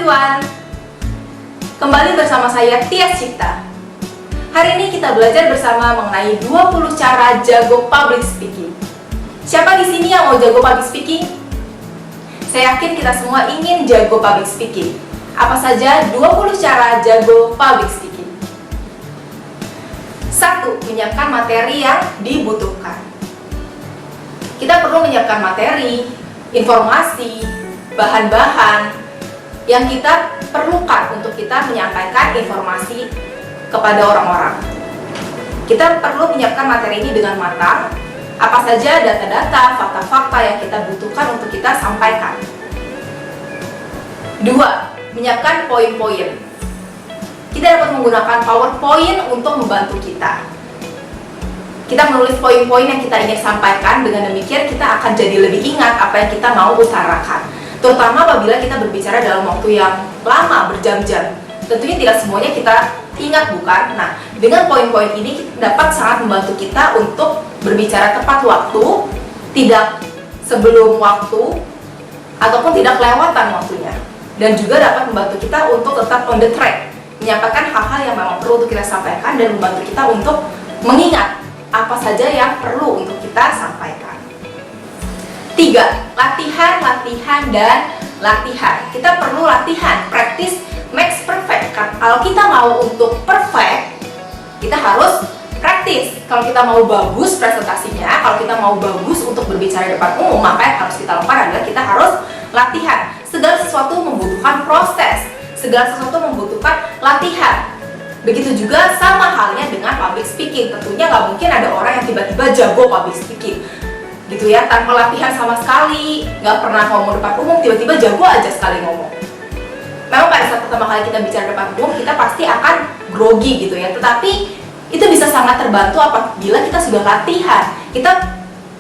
everyone, kembali bersama saya Tias Cipta. Hari ini kita belajar bersama mengenai 20 cara jago public speaking. Siapa di sini yang mau jago public speaking? Saya yakin kita semua ingin jago public speaking. Apa saja 20 cara jago public speaking? 1. Menyiapkan materi yang dibutuhkan. Kita perlu menyiapkan materi, informasi, bahan-bahan yang kita perlukan untuk kita menyampaikan informasi kepada orang-orang. Kita perlu menyiapkan materi ini dengan matang. Apa saja data-data, fakta-fakta yang kita butuhkan untuk kita sampaikan. 2. Menyiapkan poin-poin. Kita dapat menggunakan PowerPoint untuk membantu kita. Kita menulis poin-poin yang kita ingin sampaikan, dengan demikian kita akan jadi lebih ingat apa yang kita mau utarakan. Terutama apabila kita berbicara dalam waktu yang lama, berjam-jam. Tentunya tidak semuanya kita ingat, bukan? Nah, dengan poin-poin ini dapat sangat membantu kita untuk berbicara tepat waktu, tidak sebelum waktu, ataupun tidak kelewatan waktunya. Dan juga dapat membantu kita untuk tetap on the track, menyampaikan hal-hal yang memang perlu untuk kita sampaikan dan membantu kita untuk mengingat apa saja yang perlu untuk kita sampaikan. 3. Latihan, latihan, dan latihan. Kita perlu latihan, practice makes perfect. Kalau kita mau untuk perfect, kita harus practice. Kalau kita mau bagus presentasinya, kalau kita mau bagus untuk berbicara di depan umum, maka yang harus kita lakukan adalah kita harus latihan. Segala sesuatu membutuhkan proses, segala sesuatu membutuhkan latihan. Begitu juga sama halnya dengan public speaking. Tentunya nggak mungkin ada orang yang tiba-tiba jago public speaking gitu ya, tanpa latihan sama sekali, nggak pernah ngomong depan umum, tiba-tiba jago aja sekali ngomong. Memang pada saat pertama kali kita bicara depan umum, kita pasti akan grogi gitu ya, tetapi itu bisa sangat terbantu apabila kita sudah latihan. Kita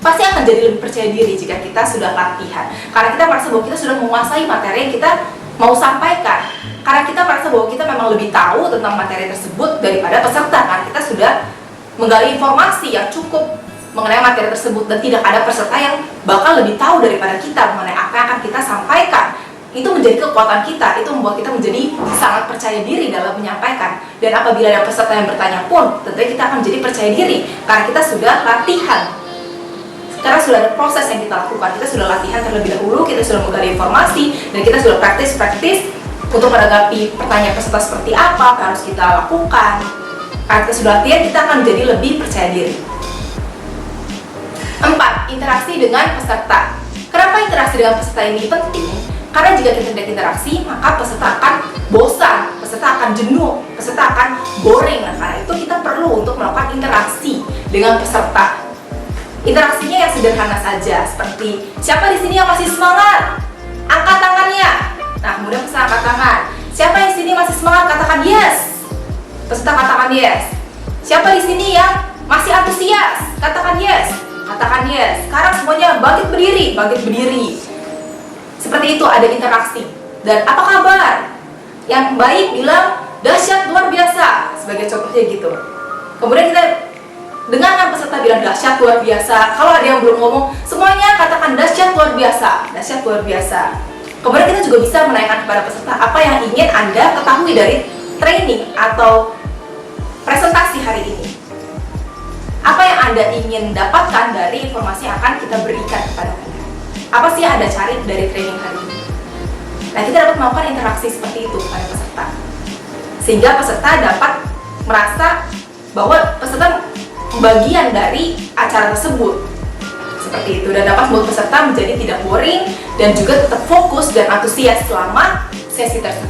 pasti akan jadi lebih percaya diri jika kita sudah latihan, karena kita merasa bahwa kita sudah menguasai materi yang kita mau sampaikan. Karena kita merasa bahwa kita memang lebih tahu tentang materi tersebut daripada peserta, kan kita sudah menggali informasi yang cukup mengenai materi tersebut, dan tidak ada peserta yang bakal lebih tahu daripada kita mengenai apa yang akan kita sampaikan. Itu menjadi kekuatan kita, itu membuat kita menjadi sangat percaya diri dalam menyampaikan. Dan apabila ada peserta yang bertanya pun, tentunya kita akan menjadi percaya diri karena kita sudah latihan. Karena sudah ada proses yang kita lakukan, kita sudah latihan terlebih dahulu, kita sudah menggali informasi, dan kita sudah praktis untuk menanggapi pertanyaan peserta seperti apa yang harus kita lakukan. Karena kita sudah latihan, kita akan menjadi lebih percaya diri. 4. Interaksi dengan peserta. Kenapa interaksi dengan peserta ini penting? Karena jika kita tidak interaksi, maka peserta akan bosan, peserta akan jenuh, peserta akan boring. Nah, karena itu kita perlu untuk melakukan interaksi dengan peserta. Interaksinya yang sederhana saja, seperti siapa di sini yang masih semangat? Angkat tangannya. Nah, kemudian peserta angkat tangan. Siapa di sini masih semangat? Katakan yes. Peserta katakan yes. Siapa di sini yang masih antusias? Katakan yes. Katakan yes. Sekarang semuanya bangkit berdiri. Seperti itu, ada interaksi. Dan apa kabar? Yang baik bilang dahsyat, luar biasa, sebagai contohnya gitu. Kemudian kita dengarkan peserta bilang dahsyat, luar biasa. Kalau ada yang belum ngomong, semuanya katakan dahsyat, luar biasa. Dahsyat, luar biasa. Kemudian kita juga bisa menanyakan kepada peserta apa yang ingin Anda ketahui dari training atau presentasi hari ini. Apa yang Anda ingin dapatkan dari informasi yang akan kita berikan kepada Anda? Apa sih yang Anda cari dari training hari ini? Nah, kita dapat melakukan interaksi seperti itu kepada peserta, sehingga peserta dapat merasa bahwa peserta bagian dari acara tersebut. Seperti itu, dan dapat membuat peserta menjadi tidak boring dan juga tetap fokus dan antusias selama sesi tersebut.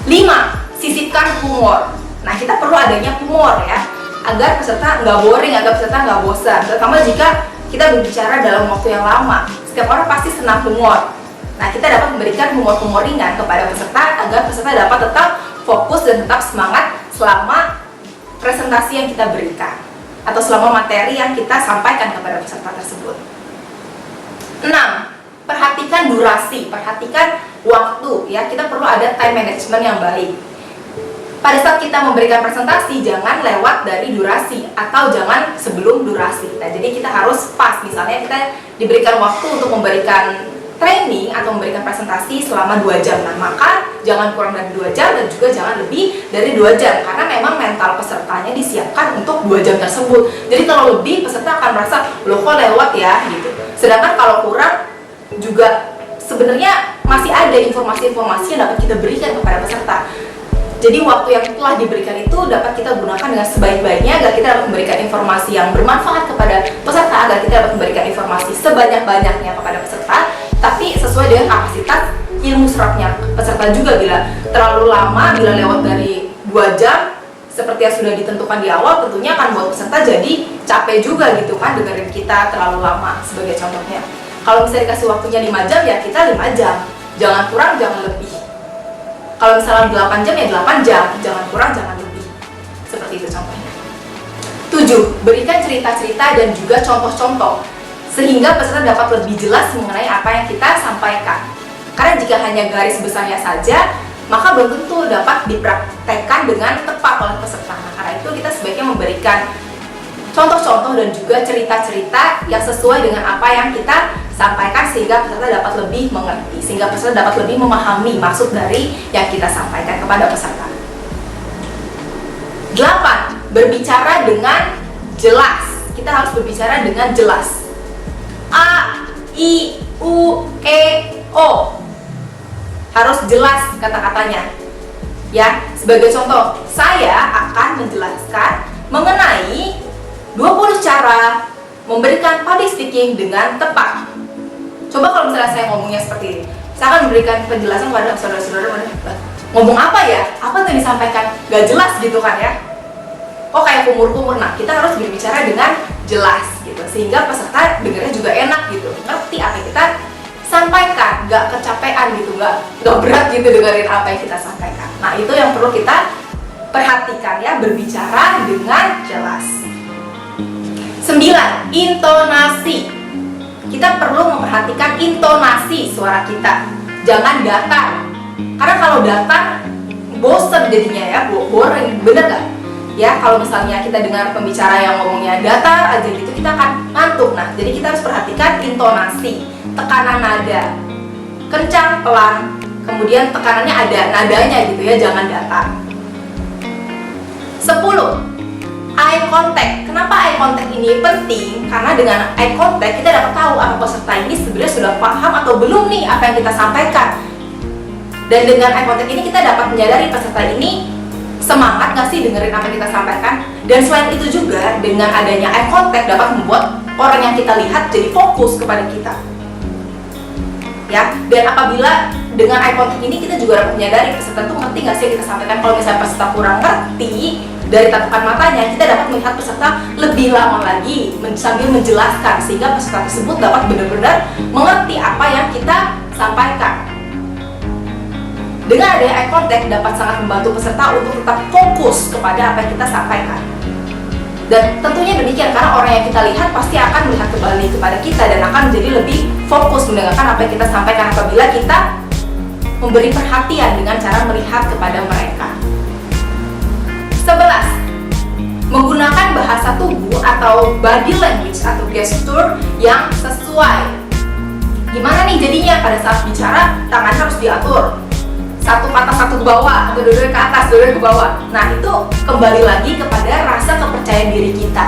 5. Sisipkan humor. Nah, kita perlu adanya humor ya, agar peserta nggak boring, agar peserta nggak bosan. Terutama jika kita berbicara dalam waktu yang lama, setiap orang pasti senang humor. Nah, kita dapat memberikan humor-humor ringan kepada peserta agar peserta dapat tetap fokus dan tetap semangat selama presentasi yang kita berikan atau selama materi yang kita sampaikan kepada peserta tersebut. 6. Perhatikan durasi, perhatikan waktu ya. Kita perlu ada time management yang baik. Pada saat kita memberikan presentasi, jangan lewat dari durasi atau jangan sebelum durasi. Nah, jadi kita harus pas. Misalnya kita diberikan waktu untuk memberikan training atau memberikan presentasi selama 2 jam. Nah, maka jangan kurang dari 2 jam dan juga jangan lebih dari 2 jam karena memang mental pesertanya disiapkan untuk 2 jam tersebut. Jadi kalau lebih, peserta akan merasa, loh kok lewat ya gitu. Sedangkan kalau kurang juga sebenarnya masih ada informasi-informasi yang dapat kita berikan kepada peserta. Jadi waktu yang telah diberikan itu dapat kita gunakan dengan sebaik-baiknya agar kita dapat memberikan informasi yang bermanfaat kepada peserta, agar kita dapat memberikan informasi sebanyak-banyaknya kepada peserta, tapi sesuai dengan kapasitas ilmu serapnya peserta juga. Bila terlalu lama, bila lewat dari 2 jam seperti yang sudah ditentukan di awal, tentunya akan buat peserta jadi capek juga gitu kan dengerin kita terlalu lama. Sebagai contohnya, kalau misalnya dikasih waktunya 5 jam ya kita 5 jam, jangan kurang jangan lebih. Kalau misalnya 8 jam ya 8 jam, jangan kurang jangan lebih. Seperti itu contohnya. 7. Berikan cerita-cerita dan juga contoh-contoh sehingga peserta dapat lebih jelas mengenai apa yang kita sampaikan. Karena jika hanya garis besarnya saja, maka belum tentu dapat dipraktekkan dengan tepat oleh peserta. Nah, karena itu kita sebaiknya memberikan contoh-contoh dan juga cerita-cerita yang sesuai dengan apa yang kita sampaikan sehingga peserta dapat lebih mengerti, sehingga peserta dapat lebih memahami maksud dari yang kita sampaikan kepada peserta. 8. Berbicara dengan jelas. Kita harus berbicara dengan jelas. A, I, U, E, O. Harus jelas kata-katanya. Ya, sebagai contoh, saya akan menjelaskan mengenai 20 cara memberikan public speaking dengan tepat. Coba kalau misalnya saya ngomongnya seperti ini, saya akan memberikan penjelasan kepada saudara-saudara, ngomong apa ya? Apa yang disampaikan? Gak jelas gitu kan ya? Oh kayak kumur-kumur. Nah, kita harus berbicara dengan jelas gitu, sehingga peserta dengarnya juga enak gitu, ngerti apa yang kita sampaikan, gak kecapean gitu, gak berat gitu dengerin apa yang kita sampaikan. Nah, itu yang perlu kita perhatikan ya, berbicara dengan jelas. 9. Intonasi. Kita perlu memperhatikan intonasi suara kita. Jangan datar. Karena kalau datar, bosen jadinya ya, boring, bener gak? Ya, kalau misalnya kita dengar pembicara yang ngomongnya datar aja gitu, kita akan ngantuk. Nah, jadi kita harus perhatikan intonasi, tekanan nada, kencang, pelan, kemudian tekanannya ada nadanya gitu ya, jangan datar. 10. Eye contact. Kenapa eye contact ini penting? Karena dengan eye contact kita dapat tahu apa peserta ini sebenarnya sudah paham atau belum nih apa yang kita sampaikan. Dan dengan eye contact ini kita dapat menyadari peserta ini semangat nggak sih dengerin apa yang kita sampaikan. Dan selain itu juga dengan adanya eye contact dapat membuat orang yang kita lihat jadi fokus kepada kita. Ya, dan apabila dengan eye contact ini kita juga dapat menyadari peserta itu ngerti nggak sih yang kita sampaikan. Kalau misalnya peserta kurang ngerti, dari tatapan matanya kita dapat melihat peserta lebih lama lagi sambil menjelaskan sehingga peserta tersebut dapat benar-benar mengerti apa yang kita sampaikan. Dengan adanya eye contact dapat sangat membantu peserta untuk tetap fokus kepada apa yang kita sampaikan. Dan tentunya demikian karena orang yang kita lihat pasti akan melihat kembali kepada kita dan akan menjadi lebih fokus mendengarkan apa yang kita sampaikan apabila kita memberi perhatian dengan cara melihat kepada mereka. 11. Menggunakan bahasa tubuh atau body language atau gesture yang sesuai. Gimana nih jadinya pada saat bicara tangan harus diatur, satu ke atas satu ke bawah atau dua-duanya ke atas dua-duanya ke bawah. Nah itu kembali lagi kepada rasa kepercayaan diri kita.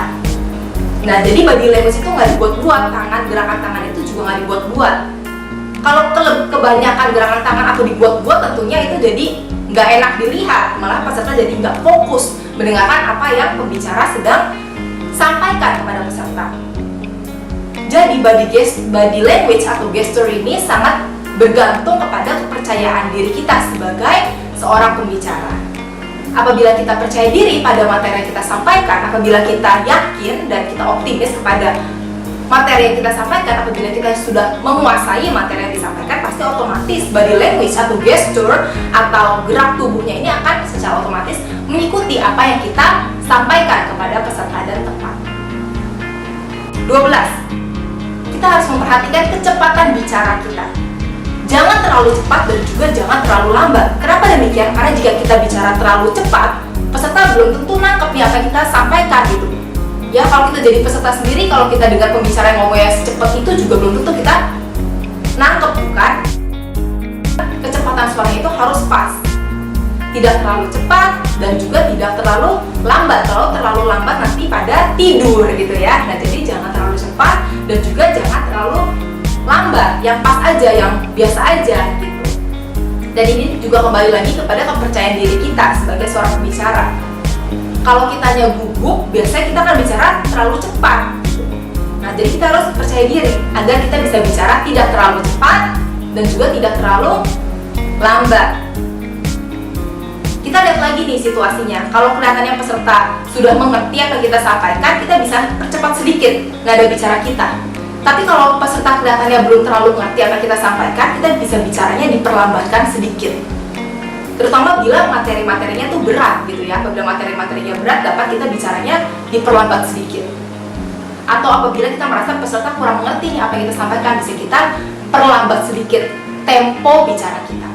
Nah jadi body language itu nggak dibuat-buat, gerakan tangan itu juga nggak dibuat-buat. Kalau kebanyakan gerakan tangan atau dibuat-buat tentunya itu jadi nggak enak dilihat, malah peserta jadi nggak fokus mendengarkan apa yang pembicara sedang sampaikan kepada peserta. Jadi body language atau gesture ini sangat bergantung kepada kepercayaan diri kita sebagai seorang pembicara. Apabila kita percaya diri pada materi yang kita sampaikan, apabila kita yakin dan kita optimis kepada materi yang kita sampaikan, apabila kita sudah menguasai materi yang disampaikan, pasti otomatis body language atau gesture atau gerak tubuhnya ini akan secara otomatis mengikuti apa yang kita sampaikan kepada peserta dan tepat. 12. Kita harus memperhatikan kecepatan bicara kita. Jangan terlalu cepat dan juga jangan terlalu lambat. Kenapa demikian? Karena jika kita bicara terlalu cepat, peserta belum tentu nangkep nih apa yang kita sampaikan gitu. Ya kalau kita jadi peserta sendiri, kalau kita dengar pembicara yang ngomongnya secepat itu juga belum tentu kita nangkep bukan? Kecepatan suaranya itu harus pas, tidak terlalu cepat dan juga tidak terlalu lambat. Kalau terlalu lambat nanti pada tidur gitu ya. Nah, jadi jangan terlalu cepat dan juga jangan terlalu lambat, yang pas aja, yang biasa aja gitu. Dan ini juga kembali lagi kepada kepercayaan diri kita sebagai seorang pembicara. Kalau kitanya gugup, biasanya kita akan bicara terlalu cepat. Nah, jadi kita harus percaya diri agar kita bisa bicara tidak terlalu cepat dan juga tidak terlalu lambat. Kita lihat lagi nih situasinya. Kalau kelihatannya peserta sudah mengerti apa yang kita sampaikan, kita bisa percepat sedikit nada bicara kita. Tapi kalau peserta kelihatannya belum terlalu mengerti apa yang kita sampaikan, kita bisa bicaranya diperlambatkan sedikit. Terutama bila materi-materinya tuh berat gitu ya. Apabila materi-materinya berat, dapat kita bicaranya diperlambat sedikit. Atau apabila kita merasa peserta kurang mengerti nih apa yang kita sampaikan, bisa kita perlambat sedikit tempo bicara kita.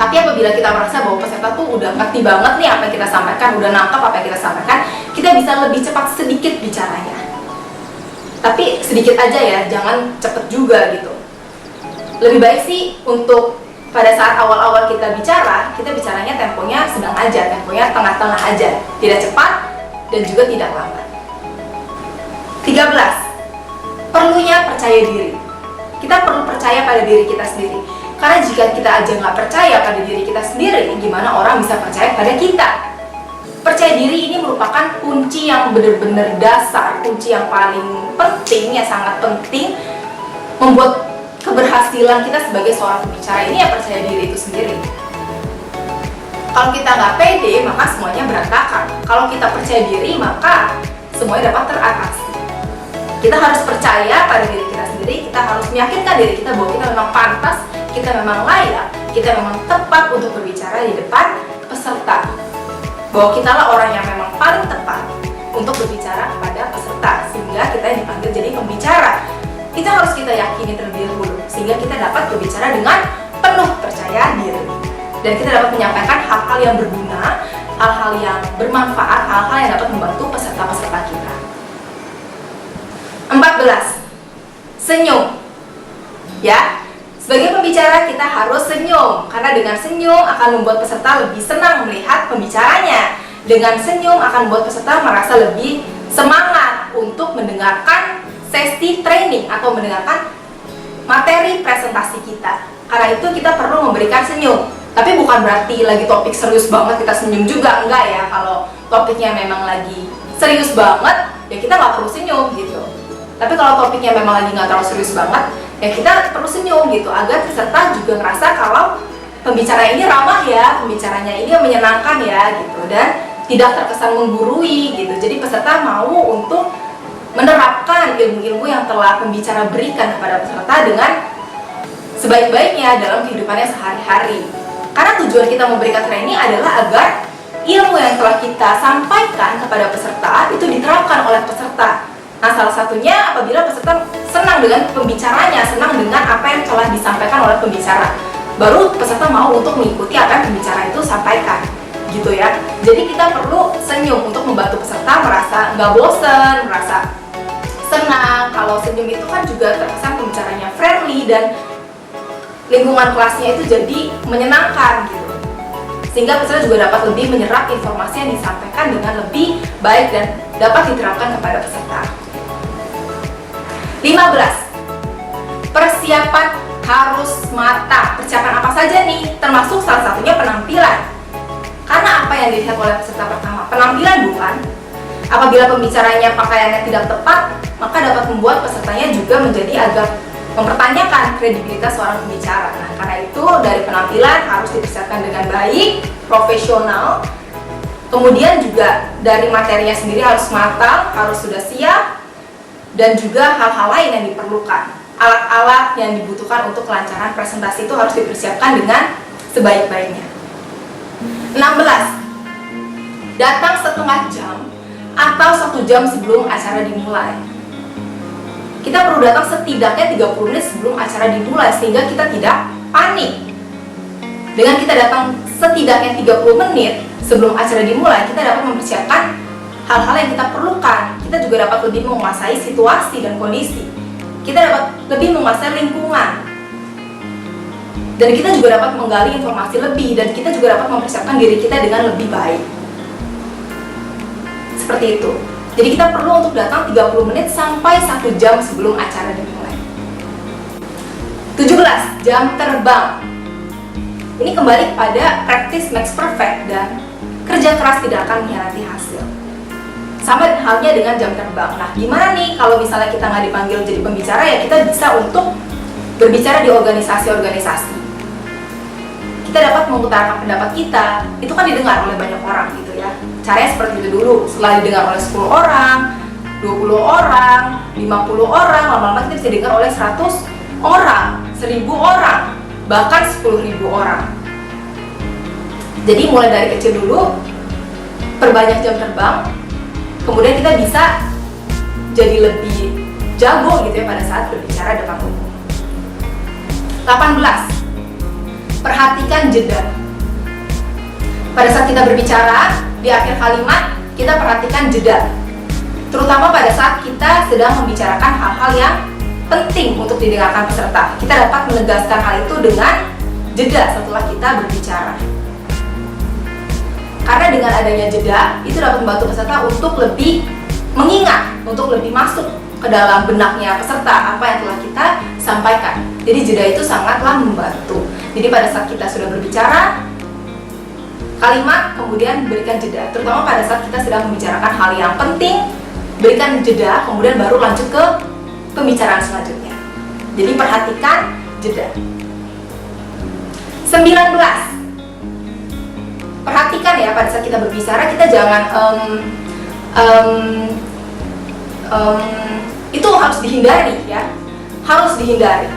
Tapi apabila kita merasa bahwa peserta tuh udah ngerti banget nih apa yang kita sampaikan, udah nangkap apa yang kita sampaikan, kita bisa lebih cepat sedikit bicaranya. Tapi sedikit aja ya, jangan cepet juga gitu. Lebih baik sih untuk pada saat awal-awal kita bicaranya temponya sedang aja, temponya tengah-tengah aja, tidak cepat dan juga tidak lambat. 13. Perlunya percaya diri. Kita perlu percaya pada diri kita sendiri. Karena jika kita aja nggak percaya pada diri kita sendiri, gimana orang bisa percaya pada kita? Percaya diri ini merupakan kunci yang benar-benar dasar, kunci yang paling penting, yang sangat penting membuat keberhasilan kita sebagai seorang pembicara ini ya percaya diri itu sendiri. Kalau kita nggak pede, maka semuanya berantakan. Kalau kita percaya diri, maka semuanya dapat teratasi. Kita harus percaya pada diri kita sendiri, kita harus meyakinkan diri kita bahwa kita memang pantas, kita memang layak, kita memang tepat untuk berbicara di depan peserta. Bahwa kitalah orang yang memang paling tepat untuk berbicara kepada peserta, sehingga kita dipanggil jadi pembicara. Itu harus kita yakini terlebih dahulu, sehingga kita dapat berbicara dengan penuh percaya diri. Dan kita dapat menyampaikan hal-hal yang berguna, hal-hal yang bermanfaat, hal-hal yang dapat membantu peserta-peserta kita. 14. Senyum. Ya, sebagai pembicara kita harus senyum, karena dengan senyum akan membuat peserta lebih senang melihat pembicaranya. Dengan senyum akan membuat peserta merasa lebih semangat untuk mendengarkan sesi training atau mendengarkan materi presentasi kita. Karena itu kita perlu memberikan senyum. Tapi bukan berarti lagi topik serius banget kita senyum juga, enggak ya. Kalau topiknya memang lagi serius banget, ya kita nggak perlu senyum gitu. Tapi kalau topiknya memang lagi nggak terlalu serius banget, ya kita perlu senyum gitu, agar peserta juga ngerasa kalau pembicara ini ramah ya, pembicaranya ini menyenangkan ya gitu, dan tidak terkesan menggurui gitu. Jadi peserta mau untuk menerapkan ilmu-ilmu yang telah pembicara berikan kepada peserta dengan sebaik-baiknya dalam kehidupannya sehari-hari. Karena tujuan kita memberikan training adalah agar ilmu yang telah kita sampaikan kepada peserta itu diterapkan oleh peserta. Nah, salah satunya apabila peserta senang dengan pembicaranya, senang dengan apa yang telah disampaikan oleh pembicara, baru peserta mau untuk mengikuti apa yang pembicara itu sampaikan, gitu ya. Jadi kita perlu senyum untuk membantu peserta merasa nggak bosen, merasa senang. Kalau senyum itu kan juga terkesan pembicaranya friendly dan lingkungan kelasnya itu jadi menyenangkan gitu. Sehingga peserta juga dapat lebih menyerap informasi yang disampaikan dengan lebih baik dan dapat diterapkan kepada peserta. 15. Persiapan harus matang. Persiapan apa saja nih? Termasuk salah satunya penampilan. Karena apa yang dilihat oleh peserta pertama? Penampilan bukan? Apabila pembicaranya pakaiannya tidak tepat, maka dapat membuat pesertanya juga menjadi agak mempertanyakan kredibilitas seorang pembicara. Nah, karena itu dari penampilan harus dipersiapkan dengan baik, profesional. Kemudian juga dari materinya sendiri harus matang, harus sudah siap, dan juga hal-hal lain yang diperlukan. Alat-alat yang dibutuhkan untuk kelancaran presentasi itu harus dipersiapkan dengan sebaik-baiknya. 16. Datang setengah jam atau 1 jam sebelum acara dimulai. Kita perlu datang setidaknya 30 menit sebelum acara dimulai sehingga kita tidak panik. Dengan kita datang setidaknya 30 menit sebelum acara dimulai, kita dapat mempersiapkan hal-hal yang kita perlukan. Kita juga dapat lebih menguasai situasi dan kondisi. kita dapat lebih menguasai lingkungan, dan kita juga dapat menggali informasi lebih, dan kita juga dapat mempersiapkan diri kita dengan lebih baik. Seperti itu. Jadi kita perlu untuk datang 30 menit sampai 1 jam sebelum acara dimulai. 17. Jam terbang. Ini kembali pada practice makes perfect, dan kerja keras tidak akan mengkhianati hasil. Sama halnya dengan jam terbang. Nah, gimana nih kalau misalnya kita nggak dipanggil jadi pembicara, ya kita bisa untuk berbicara di organisasi-organisasi. Kita dapat mengutarakan pendapat kita, itu kan didengar oleh banyak orang gitu ya. Caranya seperti itu dulu, setelah didengar oleh 10 orang, 20 orang, 50 orang, lama-lama kita bisa didengar oleh 100 orang, 1000 orang, bahkan 10.000 orang. Jadi mulai dari kecil dulu, perbanyak jam terbang, kemudian kita bisa jadi lebih jago gitu ya pada saat berbicara depan umum. 18. Perhatikan jeda. Pada saat kita berbicara, di akhir kalimat kita perhatikan jeda. Terutama pada saat kita sedang membicarakan hal-hal yang penting untuk didengarkan peserta. Kita dapat menegaskan hal itu dengan jeda setelah kita berbicara. Karena dengan adanya jeda, itu dapat membantu peserta untuk lebih mengingat, untuk lebih masuk ke dalam benaknya peserta apa yang telah kita sampaikan. Jadi jeda itu sangatlah membantu. Jadi pada saat kita sudah berbicara, kalimat kemudian berikan jeda. Terutama pada saat kita sedang membicarakan hal yang penting, berikan jeda, kemudian baru lanjut ke pembicaraan selanjutnya. Jadi perhatikan jeda. 19. Perhatikan ya, pada saat kita berbicara kita jangan itu harus dihindari ya, harus dihindari.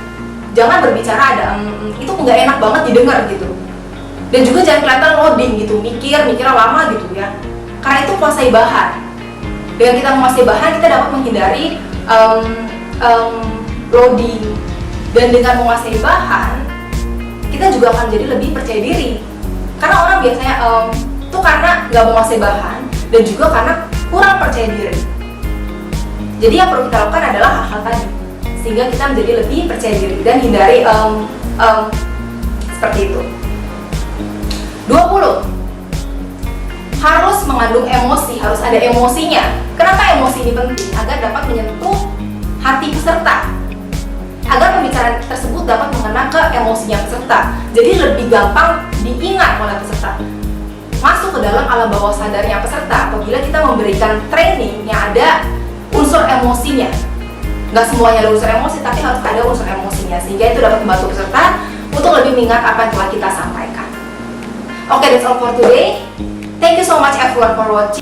Jangan berbicara ada itu nggak enak banget didengar gitu. Dan juga jangan kelihatan loading gitu, mikirnya lama gitu ya. Karena itu kuasai bahan. Dengan kita menguasai bahan, kita dapat menghindari loading. Dan dengan menguasai bahan, kita juga akan jadi lebih percaya diri. Karena orang biasanya itu karena nggak menguasai bahan dan juga karena kurang percaya diri. Jadi yang perlu kita lakukan adalah hal-hal tadi, sehingga kita menjadi lebih percaya diri dan hindari seperti itu. 20. Harus mengandung emosi, harus ada emosinya. Kenapa emosi ini penting? Agar dapat menyentuh hati peserta, agar pembicaraan tersebut dapat mengena ke emosinya peserta. Jadi lebih gampang diingat oleh peserta, masuk ke dalam alam bawah sadarnya peserta apabila kita memberikan training yang ada unsur emosinya. Nggak semuanya ada unsur emosi, tapi harus ada unsur emosinya, sehingga itu dapat membantu peserta untuk lebih mengingat apa yang telah kita sampaikan. Okay, that's all for today. Thank you so much everyone for watching.